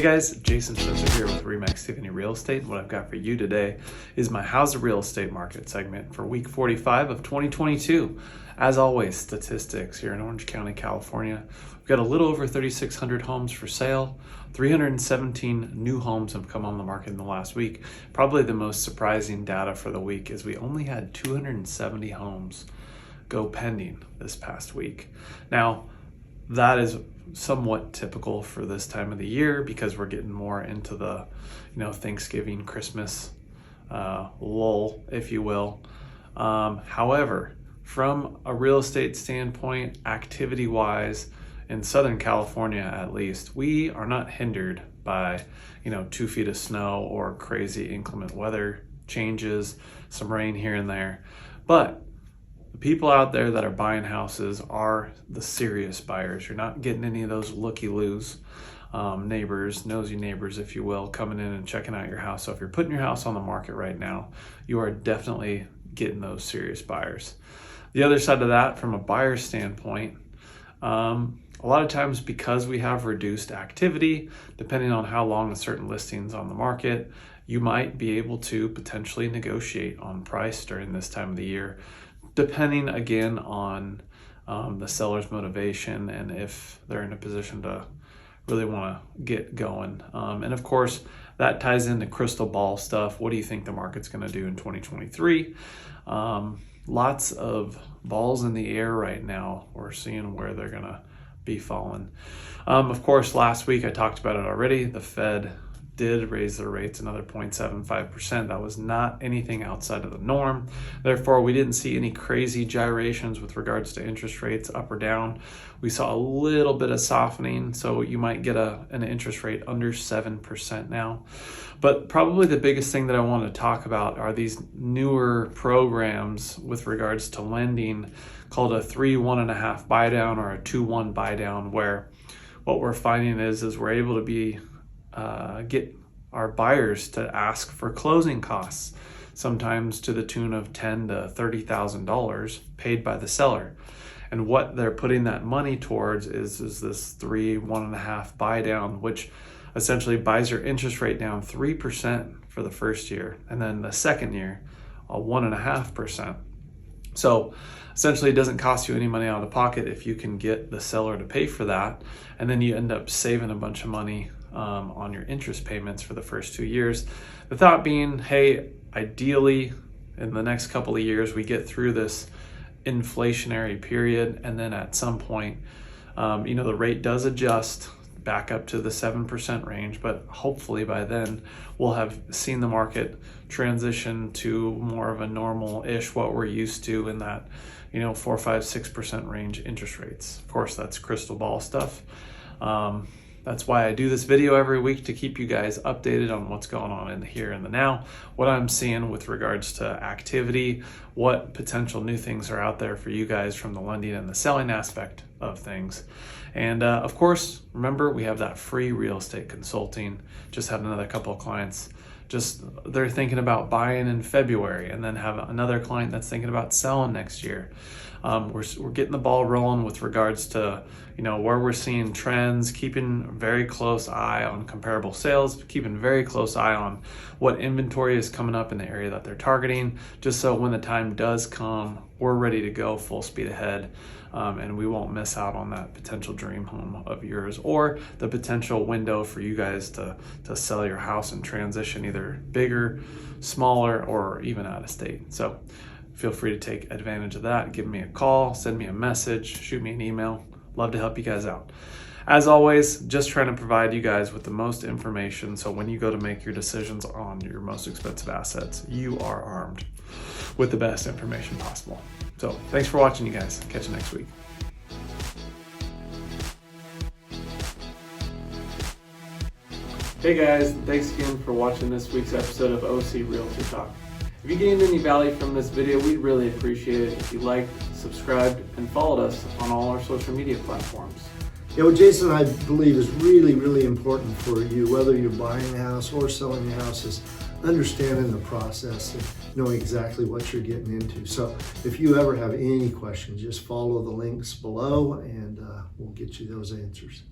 Hey guys, Jason Schnitzer here with Remax Tiffany Real Estate. What I've got for you today is my How's the Real Estate Market segment for week 45 of 2022. As always, statistics here in Orange County, California. We've got a little over 3,600 homes for sale. 317 new homes have come on the market in the last week. Probably the most surprising data for the week is we only had 270 homes go pending this past week. Now, that is somewhat typical for this time of the year because we're getting more into the, Thanksgiving, Christmas lull, if you will. However, from a real estate standpoint, activity-wise, in Southern California at least, we are not hindered by, 2 feet of snow or crazy inclement weather changes, some rain here and there. But the people out there that are buying houses are the serious buyers. You're not getting any of those looky-loos neighbors, nosy neighbors, if you will, coming in and checking out your house. So if you're putting your house on the market right now, you are definitely getting those serious buyers. The other side of that, from a buyer standpoint, a lot of times because we have reduced activity, depending on how long a certain listing's on the market, you might be able to potentially negotiate on price during this time of the year, depending again on the seller's motivation and if they're in a position to really want to get going. And of course, that ties into crystal ball stuff. What do you think the market's going to do in 2023? Lots of balls in the air right now. We're seeing where they're going to be falling. Of course, last week I talked about it already. The Fed did raise their rates another 0.75%. That was not anything outside of the norm. Therefore, we didn't see any crazy gyrations with regards to interest rates up or down. We saw a little bit of softening, so you might get an interest rate under 7% now. But probably the biggest thing that I want to talk about are these newer programs with regards to lending called a 3-1.5 buy down or a 2-1 buy down, where what we're finding is we're able to get our buyers to ask for closing costs, sometimes to the tune of $10,000 to $30,000 paid by the seller. And what they're putting that money towards is this 3-1.5 buy down, which essentially buys your interest rate down 3% for the first year, and then the second year, 1.5%. So essentially it doesn't cost you any money out of pocket if you can get the seller to pay for that, and then you end up saving a bunch of money on your interest payments for the first 2 years. The thought being, hey, ideally in the next couple of years we get through this inflationary period, and then at some point the rate does adjust back up to the 7% range, but hopefully by then we'll have seen the market transition to more of a normal-ish, what we're used to in that 4, 5, 6% range interest rates. Of course, that's crystal ball stuff. That's why I do this video every week, to keep you guys updated on what's going on in the here and the now, what I'm seeing with regards to activity, what potential new things are out there for you guys from the lending and the selling aspect of things. And of course, remember, we have that free real estate consulting. Just had another couple of clients, they're thinking about buying in February, and then have another client that's thinking about selling next year. We're getting the ball rolling with regards to where we're seeing trends, keeping a very close eye on comparable sales, keeping a very close eye on what inventory is coming up in the area that they're targeting, just so when the time does come, we're ready to go full speed ahead, and we won't miss out on that potential dream home of yours, or the potential window for you guys to sell your house and transition either bigger, smaller, or even out of state. So feel free to take advantage of that. Give me a call, send me a message, shoot me an email. Love to help you guys out. As always, just trying to provide you guys with the most information, so when you go to make your decisions on your most expensive assets, you are armed with the best information possible. So thanks for watching, you guys. Catch you next week. Hey guys, thanks again for watching this week's episode of O.C Realtor Talk. If you gained any value from this video, we'd really appreciate it if you liked, subscribed, and followed us on all our social media platforms. What Jason, I believe, is really, really important for you, whether you're buying a house or selling your house, is understanding the process and knowing exactly what you're getting into. So if you ever have any questions, just follow the links below and we'll get you those answers.